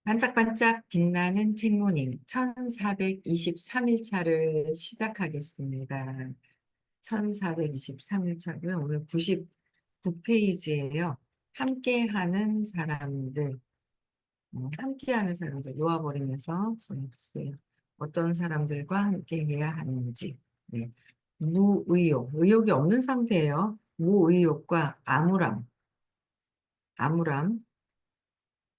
반짝반짝 빛나는 책모닝 1423일차를 시작하겠습니다. 1423일차고요. 오늘 99페이지예요. 함께하는 사람들, 함께하는 사람들 놓아버리면서 어떤 사람들과 함께해야 하는지. 네. 무의욕, 의욕이 없는 상태예요. 무의욕과 암울함,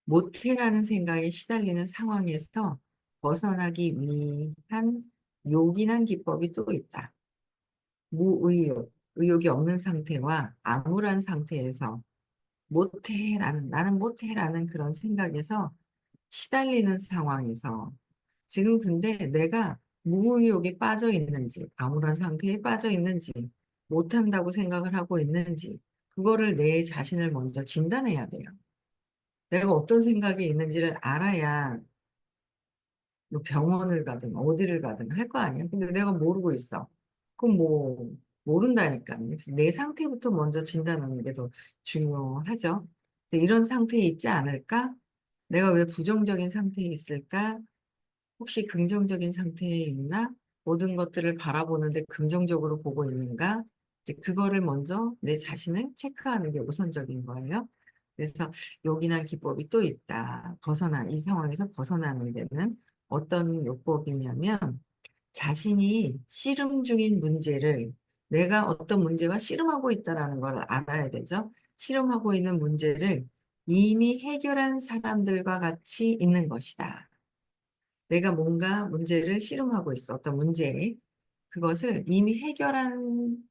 못해라는 생각에 시달리는 상황에서 벗어나기 위한 요긴한 기법이 또 있다. 무의욕, 의욕이 없는 상태와 암울한 상태에서 나는 못해라는 그런 생각에서 시달리는 상황에서 지금 근데 내가 무의욕에 빠져 있는지, 암울한 상태에 빠져 있는지, 못한다고 생각을 하고 있는지, 그거를 내 자신을 먼저 진단해야 돼요. 내가 어떤 생각이 있는지를 알아야 뭐 병원을 가든 어디를 가든 할 거 아니야. 근데 내가 모르고 있어. 그럼 뭐 모른다니까. 그래서 내 상태부터 먼저 진단하는 게 더 중요하죠. 근데 이런 상태에 있지 않을까? 내가 왜 부정적인 상태에 있을까? 혹시 긍정적인 상태에 있나? 모든 것들을 바라보는데 긍정적으로 보고 있는가? 이제 그거를 먼저 내 자신을 체크하는 게 우선적인 거예요. 그래서 요긴한 기법이 또 있다. 이 상황에서 벗어나는 데는 어떤 요법이냐면 자신이 씨름 중인 문제를 내가 어떤 문제와 씨름하고 있다라는 걸 알아야 되죠. 씨름하고 있는 문제를 이미 해결한 사람들과 같이 있는 것이다. 내가 뭔가 문제를 씨름하고 있어. 어떤 문제에. 그것을 이미 해결한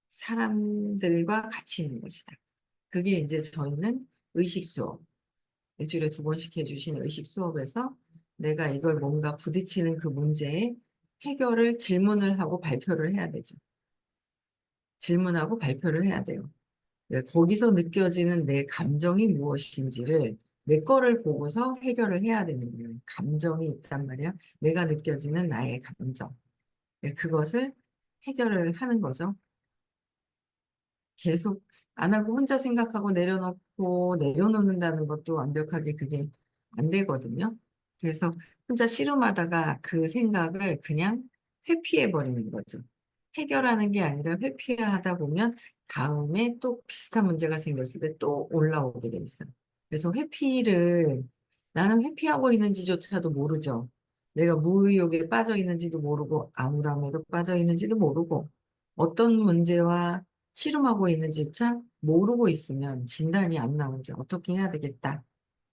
사람들과 같이 있는 것이다. 그게 이제 저희는 의식 수업, 일주일에 2번씩 해주시는 의식 수업에서 내가 이걸 뭔가 부딪히는 그 문제에 해결을 질문을 하고 발표를 해야 되죠. 질문하고 발표를 해야 돼요. 네, 거기서 느껴지는 내 감정이 무엇인지를 내 거를 보고서 해결을 해야 되는 거예요. 감정이 있단 말이야. 내가 느껴지는 나의 감정. 네, 그것을 해결을 하는 거죠. 계속 안 하고 혼자 생각하고 내려놓고 내려놓는다는 것도 완벽하게 그게 안 되거든요. 그래서 혼자 씨름하다가 그 생각을 그냥 회피해 버리는 거죠. 해결하는 게 아니라 회피하다 보면 다음에 또 비슷한 문제가 생겼을 때 또 올라오게 돼 있어요. 그래서 나는 회피하고 있는지조차도 모르죠. 내가 무의욕에 빠져 있는지도 모르고 암울함에도 빠져 있는지도 모르고 어떤 문제와 씨름하고 있는지조차 모르고 있으면 진단이 안 나오죠. 어떻게 해야 되겠다.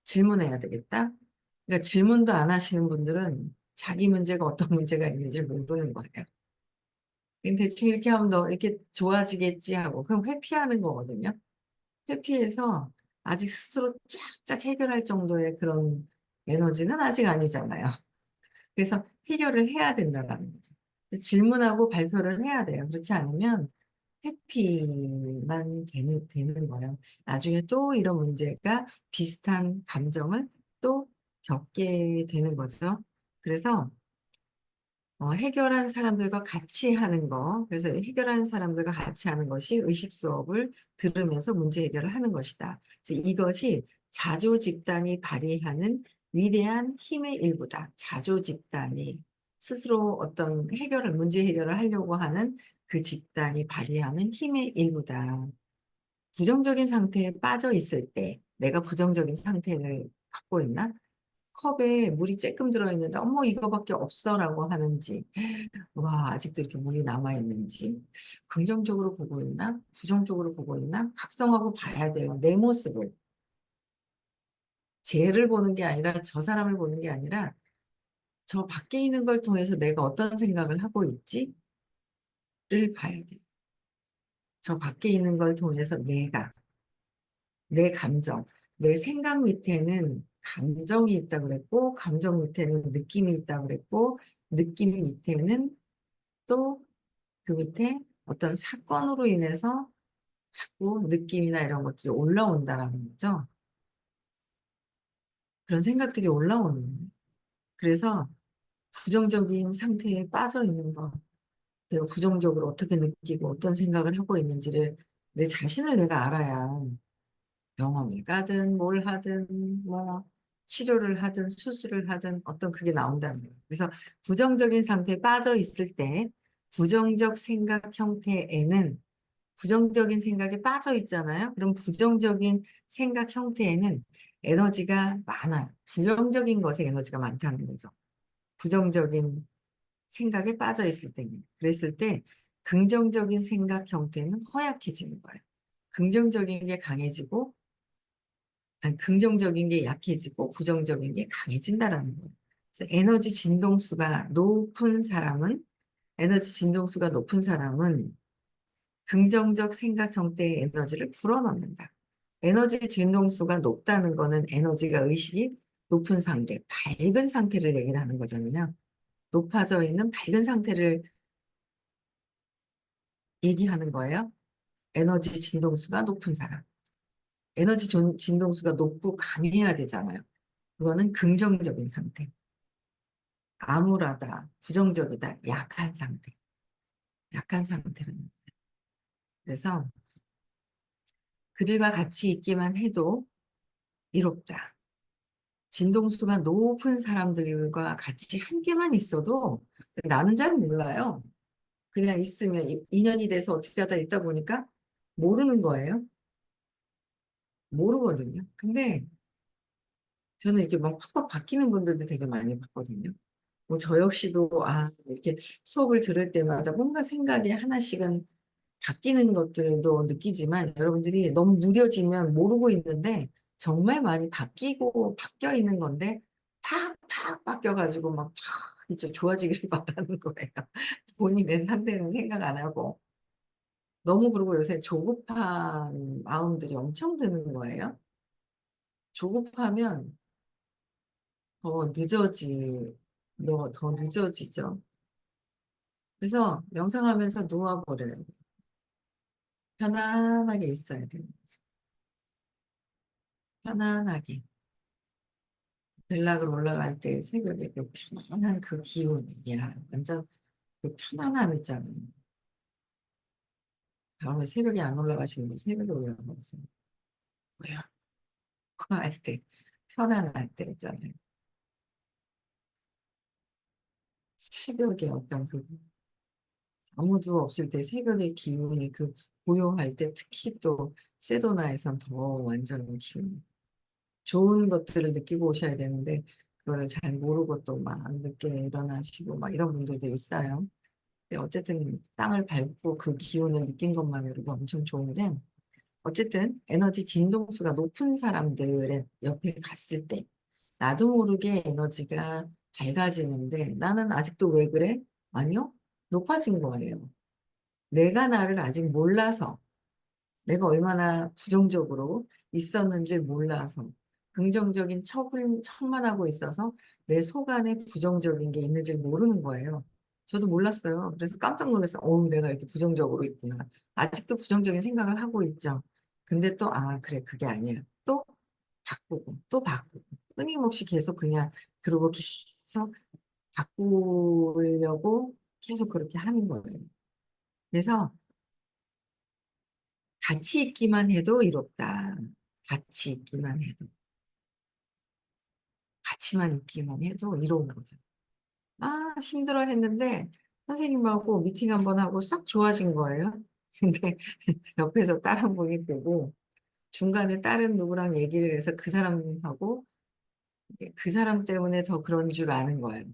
질문해야 되겠다. 그러니까 질문도 안 하시는 분들은 자기 문제가 어떤 문제가 있는지 모르는 거예요. 그냥 대충 이렇게 하면 너 이렇게 좋아지겠지 하고 그럼 회피하는 거거든요. 회피해서 아직 스스로 쫙쫙 해결할 정도의 그런 에너지는 아직 아니잖아요. 그래서 해결을 해야 된다라는 거죠. 질문하고 발표를 해야 돼요. 그렇지 않으면 회피만 되는 거예요. 나중에 또 이런 문제가 비슷한 감정을 또 겪게 되는 거죠. 그래서 해결한 사람들과 같이 하는 거, 그래서 해결한 사람들과 같이 하는 것이 의식 수업을 들으면서 문제 해결을 하는 것이다. 그래서 이것이 자조 집단이 발휘하는 위대한 힘의 일부다. 자조 집단이 스스로 어떤 문제 해결을 하려고 하는 그 집단이 발휘하는 힘의 일부다. 부정적인 상태에 빠져 있을 때, 내가 부정적인 상태를 갖고 있나? 컵에 물이 쬐끔 들어있는데, 어머, 이거밖에 없어라고 하는지, 와, 아직도 이렇게 물이 남아있는지, 긍정적으로 보고 있나? 부정적으로 보고 있나? 각성하고 봐야 돼요. 내 모습을. 쟤를 보는 게 아니라, 저 사람을 보는 게 아니라, 저 밖에 있는 걸 통해서 내가 어떤 생각을 하고 있지를 봐야 돼요. 저 밖에 있는 걸 통해서 내 감정, 내 생각 밑에는 감정이 있다고 그랬고, 감정 밑에는 느낌이 있다고 그랬고, 느낌 밑에는 또 그 밑에 어떤 사건으로 인해서 자꾸 느낌이나 이런 것들이 올라온다라는 거죠. 그런 생각들이 올라오는 거예요. 그래서 부정적인 상태에 빠져 있는 거, 내가 부정적으로 어떻게 느끼고 어떤 생각을 하고 있는지를 내 자신을 내가 알아야 병원을 가든 뭘 하든 뭐 치료를 하든 수술을 하든 어떤 그게 나온다는 거예요. 그래서 부정적인 상태에 빠져 있을 때 부정적 생각 형태에는 부정적인 생각에 빠져 있잖아요. 그럼 부정적인 생각 형태에는 에너지가 많아요. 부정적인 것에 에너지가 많다는 거죠. 부정적인 생각에 빠져 있을 때는. 그랬을 때 긍정적인 생각 형태는 허약해지는 거예요. 긍정적인 게 강해지고, 아니, 긍정적인 게 약해지고, 부정적인 게 강해진다라는 거예요. 그래서 에너지 진동수가 높은 사람은 긍정적 생각 형태의 에너지를 불어넣는다. 에너지 진동수가 높다는 거는 에너지가 의식이 높은 상태, 밝은 상태를 얘기를 하는 거잖아요. 높아져 있는 밝은 상태를 얘기하는 거예요. 에너지 진동수가 높은 사람. 진동수가 높고 강해야 되잖아요. 그거는 긍정적인 상태. 암울하다, 부정적이다, 약한 상태. 약한 상태는. 그래서 그들과 같이 있기만 해도 이롭다. 진동수가 높은 사람들과 같이 함께만 있어도 나는 잘 몰라요. 그냥 있으면 인연이 돼서 어떻게 하다 있다 보니까 모르는 거예요. 모르거든요. 근데 저는 이렇게 막 팍팍 바뀌는 분들도 되게 많이 봤거든요. 뭐 저 역시도 이렇게 수업을 들을 때마다 뭔가 생각이 하나씩은 바뀌는 것들도 느끼지만 여러분들이 너무 무뎌지면 모르고 있는데 정말 많이 바뀌어 있는 건데 팍팍 바뀌어가지고 막 진짜 좋아지기를 바라는 거예요. 본인의 상태는 생각 안 하고 너무 그러고 요새 조급한 마음들이 엄청 드는 거예요. 조급하면 더 늦어지, 더 늦어지죠. 그래서 명상하면서 놓아버려요. 편안하게 있어야 되는 거죠. 편안하게. 전락을 올라갈 때 새벽에 그 편안한 그 기운이, 야, 완전 그 편안함 있잖아요. 다음에 새벽에 안 올라가시면 새벽에 올라가 보세요. 뭐야? 그거 할 때, 편안할 때 있잖아요. 새벽에 어떤 그 아무도 없을 때 새벽의 기운이 그 고요할 때 특히 또 세도나에선 더 완전 기운. 좋은 것들을 느끼고 오셔야 되는데 그거를 잘 모르고 또 막 늦게 일어나시고 막 이런 분들도 있어요. 근데 어쨌든 땅을 밟고 그 기운을 느낀 것만으로도 엄청 좋은데 어쨌든 에너지 진동수가 높은 사람들의 옆에 갔을 때 나도 모르게 에너지가 밝아지는데 나는 아직도 왜 그래? 아니요. 높아진 거예요. 내가 나를 아직 몰라서 내가 얼마나 부정적으로 있었는지 몰라서 긍정적인 척만 하고 있어서 내 속 안에 부정적인 게 있는지 모르는 거예요. 저도 몰랐어요. 그래서 깜짝 놀랐어요. 내가 이렇게 부정적으로 있구나. 아직도 부정적인 생각을 하고 있죠. 근데 또, 그래, 그게 아니야. 또 바꾸고, 또 바꾸고. 끊임없이 계속 그냥, 그러고 계속 바꾸려고 계속 그렇게 하는 거예요. 그래서 같이 있기만 해도 이롭다. 같이 있기만 해도, 같이만 있기만 해도 이로운 거죠. 힘들어 했는데, 선생님하고 미팅 한번 하고 싹 좋아진 거예요. 근데 옆에서 다른 분이 보고, 중간에 다른 누구랑 얘기를 해서 그 사람하고, 그 사람 때문에 더 그런 줄 아는 거예요.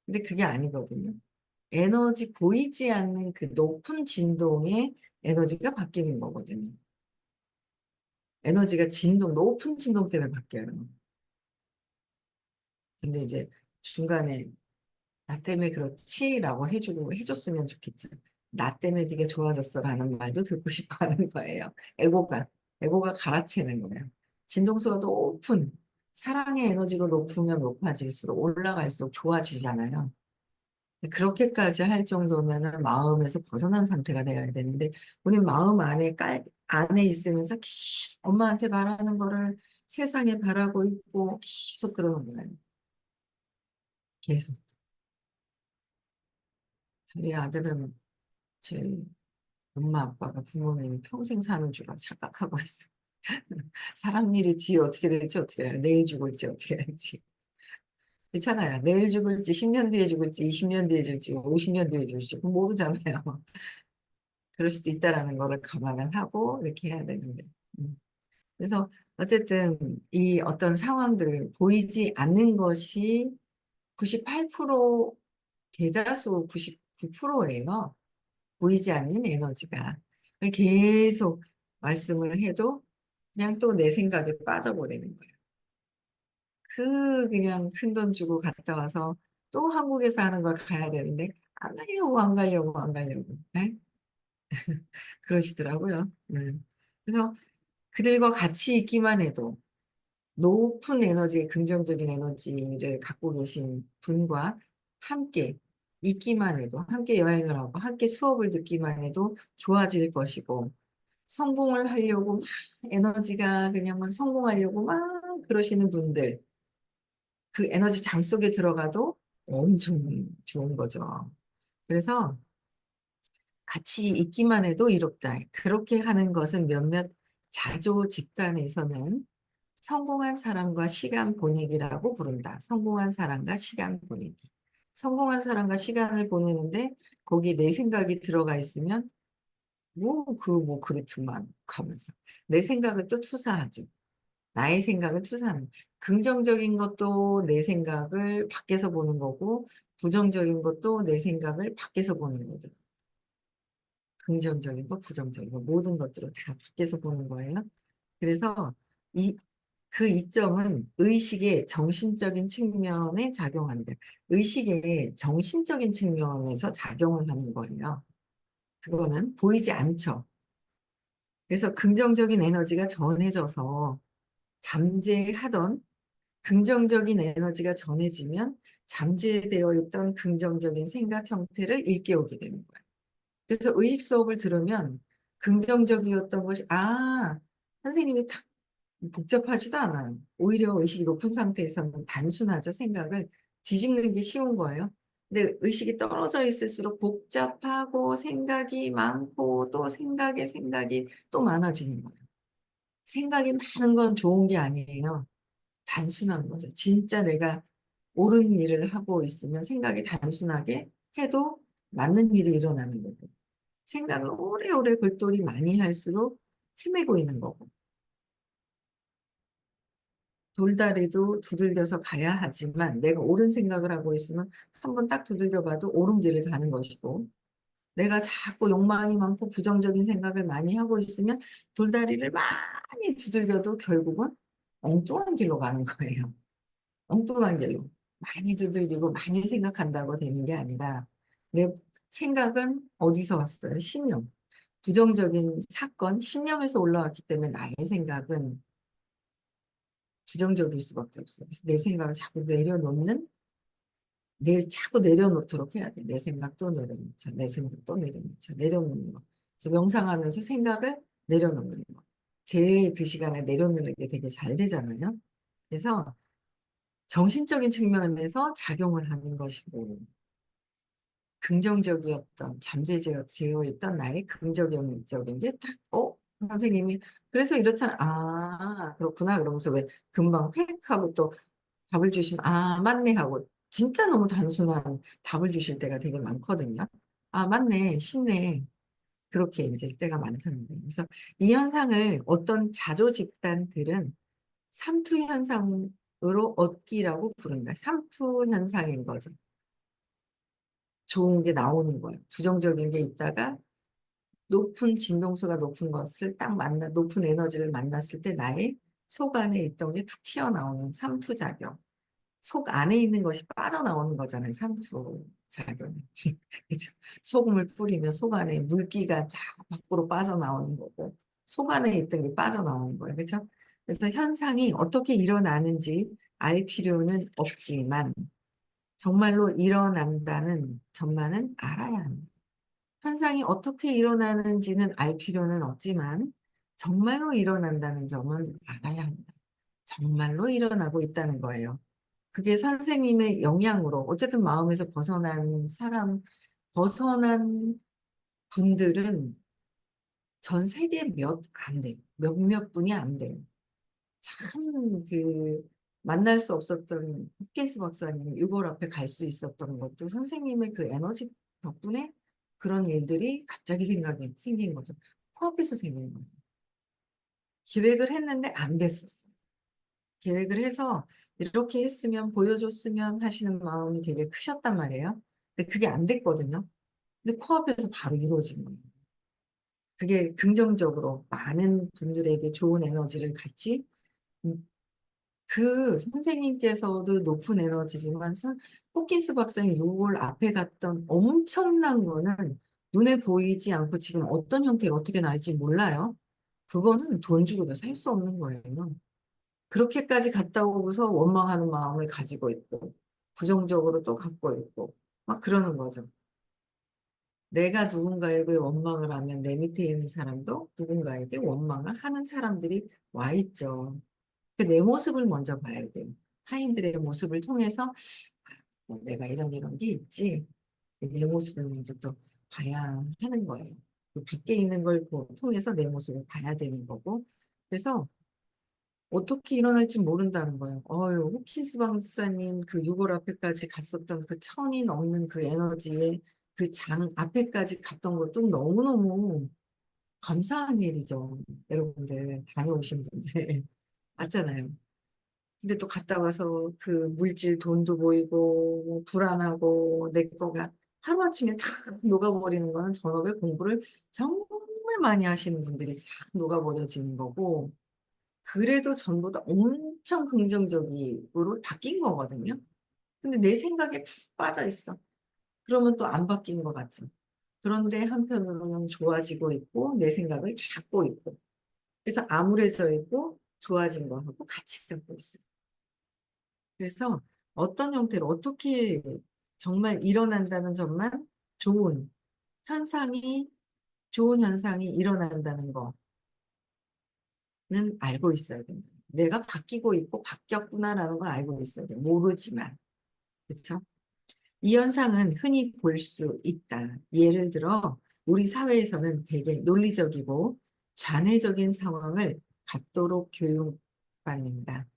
근데 그게 아니거든요. 에너지 보이지 않는 그 높은 진동의 에너지가 바뀌는 거거든요. 에너지가 높은 진동 때문에 바뀌어요. 근데 이제 중간에 나 때문에 그렇지라고 해줬으면 좋겠죠. 나 때문에 되게 좋아졌어라는 말도 듣고 싶어 하는 거예요. 에고가 갈아치는 거예요. 진동수가 사랑의 에너지가 높으면 높아질수록 올라갈수록 좋아지잖아요. 그렇게까지 할 정도면은 마음에서 벗어난 상태가 되어야 되는데, 우리 마음 안에 있으면서 계속 엄마한테 바라는 거를 세상에 바라고 있고 계속 그러는 거예요. 계속. 저희 아들은 제 엄마 아빠가 부모님이 평생 사는 줄 착각하고 있어. 사람 일이 뒤에 어떻게 될지 어떻게 알아. 내일 죽을지 어떻게 알지. 그렇잖아요. 내일 죽을지, 10년 뒤에 죽을지, 20년 뒤에 죽을지, 50년 뒤에 죽을지, 그거 모르잖아요. 그럴 수도 있다라는 거를 감안을 하고 이렇게 해야 되는데. 음. 그래서 어쨌든 이 어떤 상황들 보이지 않는 것이 98% 대다수 99%예요. 보이지 않는 에너지가. 계속 말씀을 해도 그냥 또 내 생각에 빠져버리는 거예요. 그냥 큰 돈 주고 갔다 와서 또 한국에서 하는 걸 가야 되는데 안 가려고 안 가려고 안 가려고. 네? 그러시더라고요. 그래서 그들과 같이 있기만 해도 높은 에너지, 긍정적인 에너지를 갖고 계신 분과 함께 있기만 해도, 함께 여행을 하고, 함께 수업을 듣기만 해도 좋아질 것이고, 성공을 하려고 막 에너지가 그냥 막 성공하려고 막 그러시는 분들, 그 에너지 장 속에 들어가도 엄청 좋은 거죠. 그래서 같이 있기만 해도 이롭다. 그렇게 하는 것은 몇몇 자조 집단에서는 성공한 사람과 시간 보내기라고 부른다. 성공한 사람과 시간 보내기. 성공한 사람과 시간을 보내는데 거기에 내 생각이 들어가 있으면 뭐 그렇구만 하면서 내 생각을 또 투사하죠. 나의 생각을 투사하는. 긍정적인 것도 내 생각을 밖에서 보는 거고 부정적인 것도 내 생각을 밖에서 보는 거죠. 긍정적인 거, 부정적인 거, 모든 것들을 다 밖에서 보는 거예요. 그래서 이, 그 이점은 의식의 정신적인 측면에 작용한다. 의식의 정신적인 측면에서 작용을 하는 거예요. 그거는 보이지 않죠. 그래서 긍정적인 에너지가 전해져서 잠재하던 긍정적인 에너지가 전해지면 잠재되어 있던 긍정적인 생각 형태를 일깨우게 되는 거예요. 그래서 의식 수업을 들으면 긍정적이었던 것이, 선생님이 탁 복잡하지도 않아요. 오히려 의식이 높은 상태에서는 단순하죠. 생각을 뒤집는 게 쉬운 거예요. 근데 의식이 떨어져 있을수록 복잡하고 생각이 많고 또 생각이 또 많아지는 거예요. 생각이 많은 건 좋은 게 아니에요. 단순한 거죠. 진짜 내가 옳은 일을 하고 있으면 생각이 단순하게 해도 맞는 일이 일어나는 거고. 생각을 오래오래 골똘히 많이 할수록 헤매고 있는 거고. 돌다리도 두들겨서 가야 하지만 내가 옳은 생각을 하고 있으면 한번 딱 두들겨 봐도 옳은 길을 가는 것이고 내가 자꾸 욕망이 많고 부정적인 생각을 많이 하고 있으면 돌다리를 많이 두들겨도 결국은 엉뚱한 길로 가는 거예요. 엉뚱한 길로. 많이 두들기고 많이 생각한다고 되는 게 아니라 내 생각은 어디서 왔어요? 신념. 부정적인 사건, 신념에서 올라왔기 때문에 나의 생각은 부정적일 수밖에 없어요. 그래서 내 생각을 자꾸 내려놓도록 해야 돼. 내 생각도 내려놓자, 내 생각도 내려놓자, 내려놓는 거. 그래서 명상하면서 생각을 내려놓는 거. 제일 그 시간에 내려놓는 게 되게 잘 되잖아요. 그래서 정신적인 측면에서 작용을 하는 것이고, 긍정적이었던, 잠재되어 있던 나의 긍정적인 게 딱, 선생님이, 그래서 이렇잖아. 그렇구나. 그러면서 왜 금방 획 하고 또 답을 주시면, 맞네 하고, 진짜 너무 단순한 답을 주실 때가 되게 많거든요. 맞네, 쉽네. 그렇게 이제 때가 많다는 거예요. 그래서 이 현상을 어떤 자조 집단들은 삼투 현상으로 얻기라고 부른다. 삼투 현상인 거죠. 좋은 게 나오는 거예요. 부정적인 게 있다가 높은 진동수가 높은 것을 딱 높은 에너지를 만났을 때 나의 속 안에 있던 게 툭 튀어나오는 삼투작용. 속 안에 있는 것이 빠져나오는 거잖아요. 삼투작용이. 그죠? 소금을 뿌리면 속 안에 물기가 다 밖으로 빠져나오는 거고, 속 안에 있던 게 빠져나오는 거예요. 그렇죠? 그래서 현상이 어떻게 일어나는지 알 필요는 없지만, 정말로 일어난다는 점만은 알아야 합니다. 현상이 어떻게 일어나는지는 알 필요는 없지만 정말로 일어난다는 점은 알아야 합니다. 정말로 일어나고 있다는 거예요. 그게 선생님의 영향으로 어쨌든 마음에서 벗어난 분들은 전 세계 몇 안 돼요. 몇몇 분이 안 돼요. 참 만날 수 없었던 호킨스 박사님 유골 앞에 갈 수 있었던 것도 선생님의 그 에너지 덕분에 그런 일들이 갑자기 생각이 생긴 거죠. 코앞에서 생긴 거예요. 기획을 했는데 안 됐었어요. 계획을 해서 이렇게 했으면 보여줬으면 하시는 마음이 되게 크셨단 말이에요. 근데 그게 안 됐거든요. 근데 코앞에서 바로 이루어진 거예요. 그게 긍정적으로 많은 분들에게 좋은 에너지를 같이 음, 그 선생님께서도 높은 에너지지만 호킨스 박사님 6월 앞에 갔던 엄청난 거는 눈에 보이지 않고 지금 어떤 형태로 어떻게 나올지 몰라요. 그거는 돈 주고도 살 수 없는 거예요. 그렇게까지 갔다 오고서 원망하는 마음을 가지고 있고, 부정적으로 또 갖고 있고, 막 그러는 거죠. 내가 누군가에게 원망을 하면 내 밑에 있는 사람도 누군가에게 원망을 하는 사람들이 와 있죠. 내 모습을 먼저 봐야 돼요. 타인들의 모습을 통해서 내가 이런 게 있지. 내 모습을 먼저 또 봐야 하는 거예요. 그 밖에 있는 걸 통해서 내 모습을 봐야 되는 거고. 그래서 어떻게 일어날지 모른다는 거예요. 호킨스 박사님 그 6월 앞에까지 갔었던 그 천이 넘는 그 에너지의 그 장 앞에까지 갔던 것도 너무너무 감사한 일이죠. 여러분들, 다녀오신 분들. 맞잖아요. 근데 또 갔다 와서 그 물질 돈도 보이고 불안하고 내 거가 하루아침에 다 녹아버리는 거는 전업의 공부를 정말 많이 하시는 분들이 싹 녹아버려지는 거고 그래도 전보다 엄청 긍정적으로 바뀐 거거든요. 근데 내 생각에 푹 빠져 있어. 그러면 또 안 바뀐 것 같죠. 그런데 한편으로는 좋아지고 있고 내 생각을 잡고 있고 그래서 암울해져 있고 좋아진 거하고 같이 갖고 있어요. 그래서 어떤 형태로 어떻게 정말 일어난다는 점만 좋은 현상이 좋은 현상이 일어난다는 거는 알고 있어야 된다. 내가 바뀌고 있고 바뀌었구나라는 걸 알고 있어야 돼. 모르지만. 그렇죠? 이 현상은 흔히 볼 수 있다. 예를 들어 우리 사회에서는 되게 논리적이고 좌뇌적인 상황을 갖도록 교육받는다.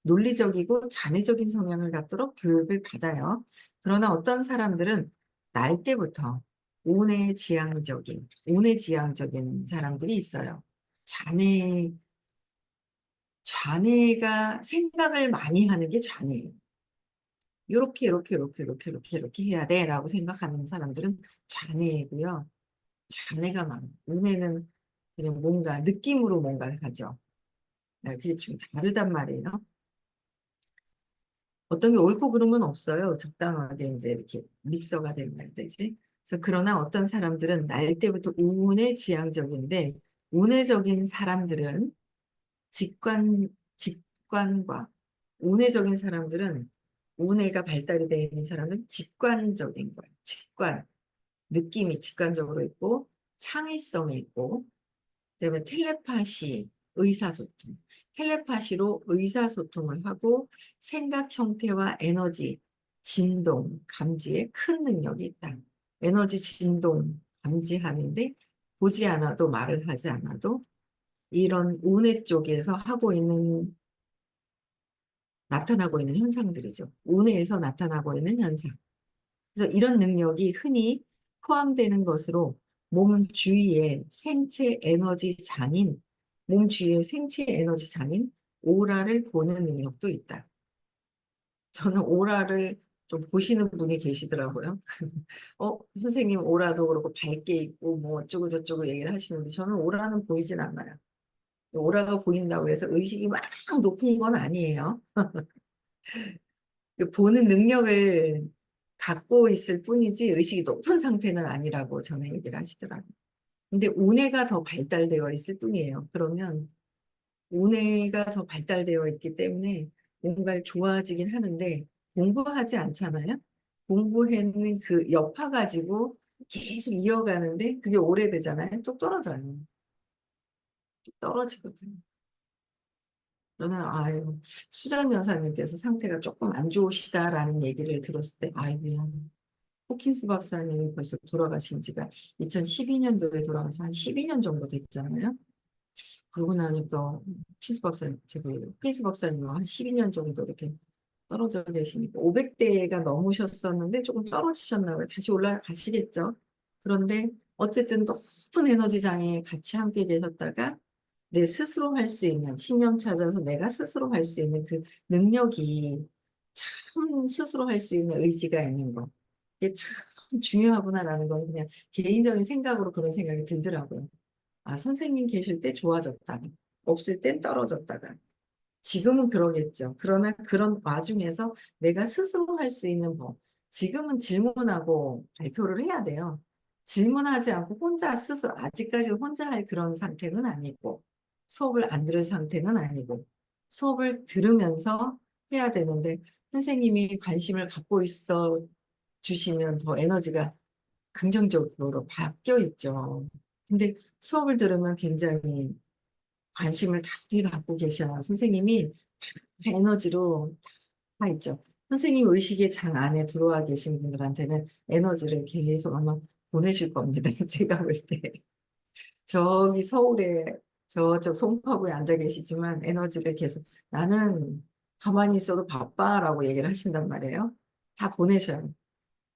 논리적이고 좌뇌적인 성향을 갖도록 교육을 받아요. 그러나 어떤 사람들은 날 때부터 우뇌지향적인 사람들이 있어요. 좌뇌, 좌뇌가 생각을 많이 하는 게 좌뇌예요. 이렇게 해야 돼라고 생각하는 사람들은 좌뇌고요. 좌뇌가 많아요. 우뇌는 그냥 뭔가 느낌으로 뭔가를 하죠. 그게 좀 다르단 말이에요. 어떤 게 옳고 그름은 없어요. 적당하게 이제 이렇게 믹서가 되면 되지. 그래서 그러나 어떤 사람들은 날 때부터 우뇌지향적인데 우뇌적인 사람들은 직관과 우뇌적인 사람들은 우뇌가 발달이 되어 있는 사람은 직관적인 거예요. 느낌이 직관적으로 있고 창의성이 있고 그다음에 의사소통. 텔레파시로 의사소통을 하고 생각 형태와 에너지, 진동, 감지에 큰 능력이 있다. 에너지 진동 감지하는데 보지 않아도 말을 하지 않아도 이런 운해 쪽에서 나타나고 있는 현상들이죠. 운해에서 나타나고 있는 현상. 그래서 이런 능력이 흔히 포함되는 것으로 몸 주위의 생체 에너지 장인 오라를 보는 능력도 있다. 저는 오라를 좀 보시는 분이 계시더라고요. 선생님 오라도 그렇고 밝게 있고 뭐 어쩌고 저쩌고 얘기를 하시는데 저는 오라는 보이진 않아요. 오라가 보인다고 해서 의식이 막 높은 건 아니에요. 그 보는 능력을 갖고 있을 뿐이지 의식이 높은 상태는 아니라고 전에 얘기를 하시더라고요. 근데 운해가 더 발달되어 있을 뿐이에요. 그러면 운해가 더 발달되어 있기 때문에 뭔가를 좋아지긴 하는데 공부하지 않잖아요. 공부했는 그 여파 가지고 계속 이어가는데 그게 오래되잖아요. 뚝 떨어져요. 뚝 떨어지거든요. 저는 아유 수전 여사님께서 상태가 조금 안 좋으시다라는 얘기를 들었을 때 아이고야 호킨스 박사님이 벌써 돌아가신 지가 2012년도에 돌아가서 한 12년 정도 됐잖아요. 그러고 나니까 호킨스 박사님 한 12년 정도 이렇게 떨어져 계시니까 500대가 넘으셨었는데 조금 떨어지셨나 봐요. 다시 올라가시겠죠. 그런데 어쨌든 높은 에너지장에 같이 함께 계셨다가 내 스스로 할 수 있는 신념 찾아서 내가 스스로 할 수 있는 그 능력이 참 스스로 할 수 있는 의지가 있는 거. 이게 참 중요하구나라는 거는 그냥 개인적인 생각으로 그런 생각이 들더라고요. 아, 선생님 계실 때 좋아졌다가, 없을 땐 떨어졌다가. 지금은 그러겠죠. 그러나 그런 와중에서 내가 스스로 할 수 있는 법. 지금은 질문하고 발표를 해야 돼요. 질문하지 않고 혼자 스스로, 아직까지 혼자 할 그런 상태는 아니고, 수업을 안 들을 상태는 아니고, 수업을 들으면서 해야 되는데, 선생님이 관심을 갖고 있어 주시면 더 에너지가 긍정적으로 바뀌어 있죠. 근데 수업을 들으면 굉장히 관심을 다들 갖고 계셔. 선생님이 다 에너지로 다 있죠. 선생님 의식의 장 안에 들어와 계신 분들한테는 에너지를 계속 아마 보내실 겁니다. 제가 볼 때. 저기 서울에 저쪽 송파구에 앉아 계시지만 에너지를 계속 나는 가만히 있어도 바빠라고 얘기를 하신단 말이에요. 다 보내셔요.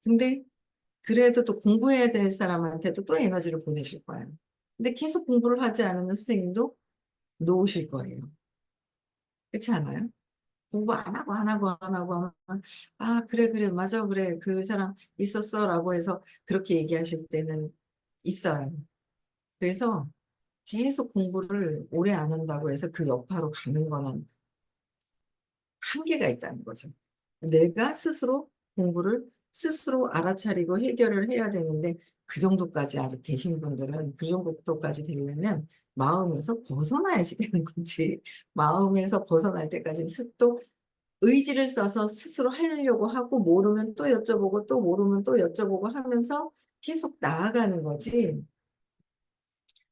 근데 그래도 또 공부해야 될 사람한테도 또 에너지를 보내실 거예요. 근데 계속 공부를 하지 않으면 선생님도 놓으실 거예요. 그렇지 않아요? 공부 안 하고 안 하고 안 하고 하면 아 그래 그래 맞아 그래 그 사람 있었어라고 해서 그렇게 얘기하실 때는 있어요. 그래서 계속 공부를 오래 안 한다고 해서 그 여파로 가는 거는 한계가 있다는 거죠. 내가 스스로 공부를 스스로 알아차리고 해결을 해야 되는데 그 정도까지 아직 되신 분들은 그 정도까지 되려면 마음에서 벗어나야지 되는 거지. 마음에서 벗어날 때까지 또 의지를 써서 스스로 하려고 하고 모르면 또 여쭤보고 또 모르면 또 여쭤보고 하면서 계속 나아가는 거지.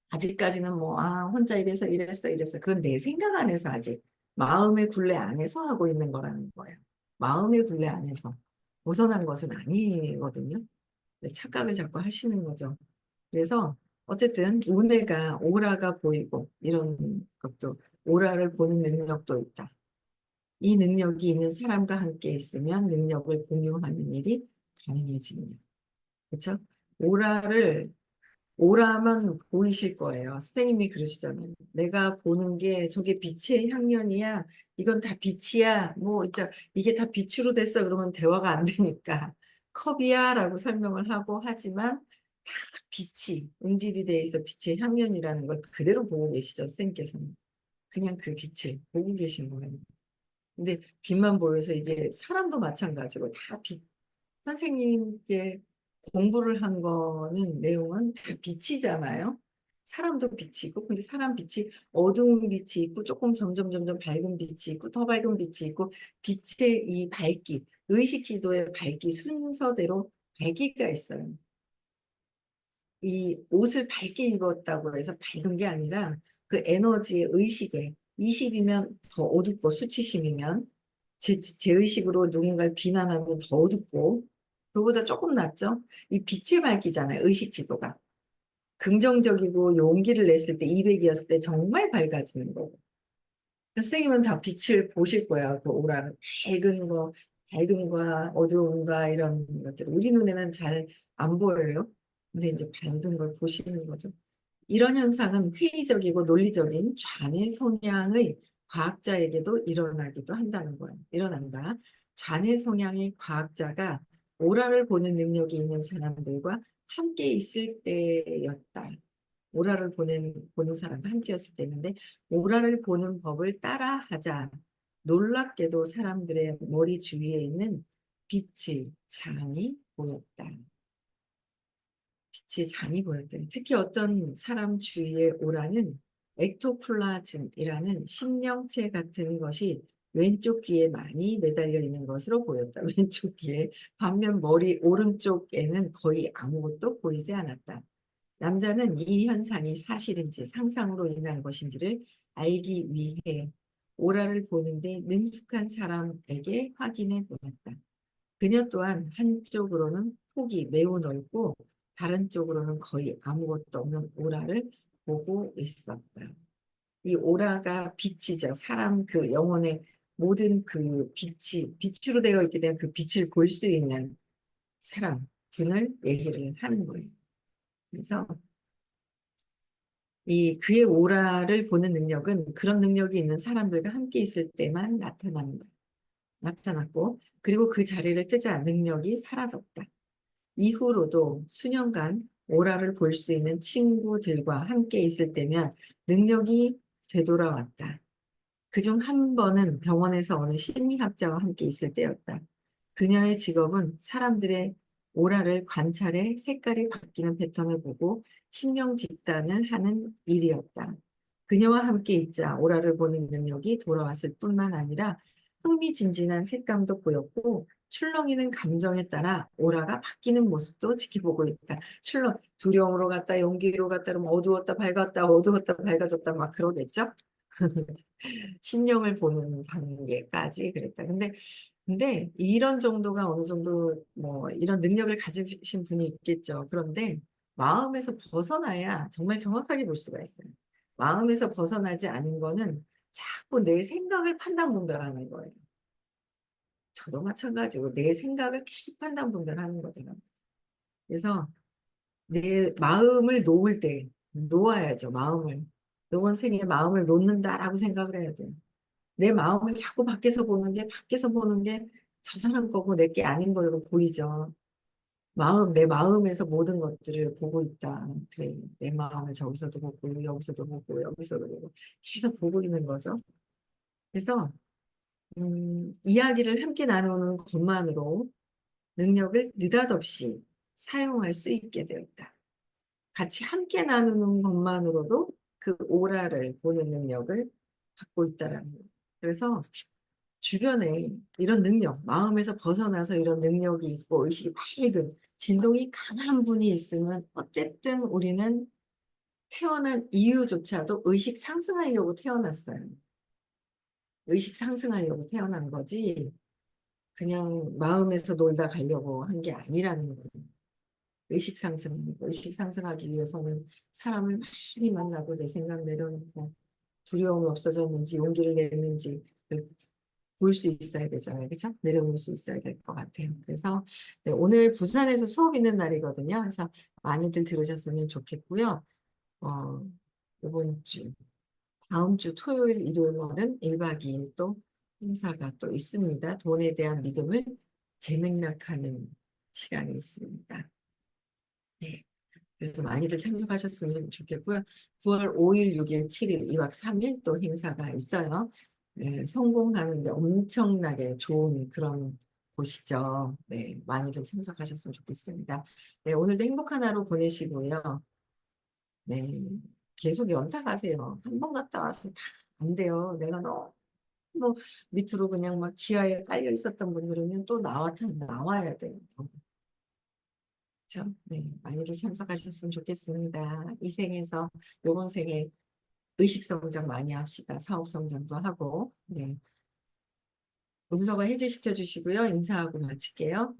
아직까지는 뭐, 아, 혼자 이래서 이랬어, 이랬어. 그건 내 생각 안에서 아직 마음의 굴레 안에서 하고 있는 거라는 거예요. 마음의 굴레 안에서 벗어난 것은 아니거든요. 네, 착각을 자꾸 하시는 거죠. 그래서 어쨌든 운해가 오라가 보이고 이런 것도 오라를 보는 능력도 있다. 이 능력이 있는 사람과 함께 있으면 능력을 공유하는 일이 가능해집니다. 그렇죠? 오라를 오라만 보이실 거예요. 선생님이 그러시잖아요. 내가 보는 게 저게 빛의 향연이야. 이건 다 빛이야. 뭐 있죠. 이게 다 빛으로 됐어. 그러면 대화가 안 되니까 컵이야라고 설명을 하고 하지만 다 빛이 응집이 돼 있어 빛의 향연이라는 걸 그대로 보고 계시죠. 선생님께서는 그냥 그 빛을 보고 계신 거예요. 근데 빛만 보여서 이게 사람도 마찬가지고 다 빛, 선생님께 공부를 한 거는 내용은 다 빛이잖아요. 사람도 빛이고, 근데 사람 빛이 어두운 빛이 있고, 조금 점점 밝은 빛이 있고, 더 밝은 빛이 있고, 빛의 이 밝기, 의식 지도의 밝기 순서대로 밝기가 있어요. 이 옷을 밝게 입었다고 해서 밝은 게 아니라 그 에너지의 의식에 20이면 더 어둡고 수치심이면 제 의식으로 누군가를 비난하면 더 어둡고 그보다 조금 낫죠. 이 빛의 밝기잖아요. 의식 지도가. 긍정적이고 용기를 냈을 때 200이었을 때 정말 밝아지는 거고. 선생님은 다 빛을 보실 거예요. 그 오라를 밝은 거, 밝음과 어두움과 이런 것들. 우리 눈에는 잘 안 보여요. 근데 이제 밝은 걸 보시는 거죠. 이런 현상은 회의적이고 논리적인 좌뇌 성향의 과학자에게도 일어나기도 한다는 거예요. 일어난다. 좌뇌 성향의 과학자가 오라를 보는 능력이 있는 사람들과 함께 있을 때였다. 오라를 보는 사람과 함께였을 때인데 오라를 보는 법을 따라하자 놀랍게도 사람들의 머리 주위에 있는 빛의 장이 보였다. 빛의 장이 보였다. 특히 어떤 사람 주위의 오라는 엑토플라즘이라는 심령체 같은 것이 왼쪽 귀에 많이 매달려 있는 것으로 보였다. 왼쪽 귀에. 반면 머리 오른쪽에는 거의 아무것도 보이지 않았다. 남자는 이 현상이 사실인지 상상으로 인한 것인지를 알기 위해 오라를 보는데 능숙한 사람에게 확인해 보았다. 그녀 또한 한쪽으로는 폭이 매우 넓고 다른 쪽으로는 거의 아무것도 없는 오라를 보고 있었다. 이 오라가 빛이죠. 사람 그 영혼의 모든 그 빛이 빛으로 되어 있게 된 그 빛을 볼 수 있는 사람 분을 얘기를 하는 거예요. 그래서 이 그의 오라를 보는 능력은 그런 능력이 있는 사람들과 함께 있을 때만 나타났고, 그리고 그 자리를 뜨자 능력이 사라졌다. 이후로도 수년간 오라를 볼 수 있는 친구들과 함께 있을 때면 능력이 되돌아왔다. 그중 한 번은 병원에서 어느 심리학자와 함께 있을 때였다. 그녀의 직업은 사람들의 오라를 관찰해 색깔이 바뀌는 패턴을 보고 신명 집단을 하는 일이었다. 그녀와 함께 있자 오라를 보는 능력이 돌아왔을 뿐만 아니라 흥미진진한 색감도 보였고 출렁이는 감정에 따라 오라가 바뀌는 모습도 지켜보고 있다. 두려움으로 갔다 용기로 갔다 그러면 어두웠다 밝았다 어두웠다 밝아졌다 막 그러겠죠? 심령을 보는 단계까지 그랬다. 근데 이런 정도가 어느 정도 뭐 이런 능력을 가지신 분이 있겠죠. 그런데 마음에서 벗어나야 정말 정확하게 볼 수가 있어요. 마음에서 벗어나지 않은 거는 자꾸 내 생각을 판단 분별하는 거예요. 저도 마찬가지고 내 생각을 계속 판단 분별하는 거잖아요. 그래서 내 마음을 놓을 때 놓아야죠. 마음을. 이번 생에 마음을 놓는다라고 생각을 해야 돼요. 내 마음을 자꾸 밖에서 보는 게 저 사람 거고 내 게 아닌 걸로 보이죠. 내 마음에서 모든 것들을 보고 있다. 그래, 내 마음을 저기서도 보고, 여기서도 보고, 여기서도 보고, 계속 보고 있는 거죠. 그래서, 이야기를 함께 나누는 것만으로 능력을 느닷없이 사용할 수 있게 되었다. 같이 함께 나누는 것만으로도 그 오라를 보는 능력을 갖고 있다라는 거예요. 그래서 주변에 이런 능력, 마음에서 벗어나서 이런 능력이 있고 의식이 밝은 진동이 강한 분이 있으면 어쨌든 우리는 태어난 이유조차도 의식 상승하려고 태어났어요. 의식 상승하려고 태어난 거지 그냥 마음에서 놀다 가려고 한 게 아니라는 거예요. 의식 상승하기 위해서는 사람을 많이 만나고 내 생각 내려놓고 두려움이 없어졌는지 용기를 냈는지 볼 수 있어야 되잖아요. 그렇죠? 내려놓을 수 있어야 될 것 같아요. 그래서 네, 오늘 부산에서 수업 있는 날이거든요. 그래서 많이들 들으셨으면 좋겠고요. 어, 이번 주, 다음 주 토요일, 일요일 날은 1박 2일 또 행사가 또 있습니다. 돈에 대한 믿음을 재맥락하는 시간이 있습니다. 네. 그래서 많이들 참석하셨으면 좋겠고요. 9월 5일, 6일, 7일, 2박 3일 또 행사가 있어요. 네, 성공하는데 엄청나게 좋은 그런 곳이죠. 네, 많이들 참석하셨으면 좋겠습니다. 네, 오늘도 행복한 하루 보내시고요. 네, 계속 연타 가세요. 한 번 갔다 와서 다 안 돼요. 내가 너무 밑으로 그냥 막 지하에 깔려 있었던 분들은 또 나와야 돼요. 그렇죠? 네, 많이들 참석하셨으면 좋겠습니다. 이 생에서 요번 생에 의식 성장 많이 합시다. 사업 성장도 하고. 네. 음성화 해제시켜 주시고요. 인사하고 마칠게요.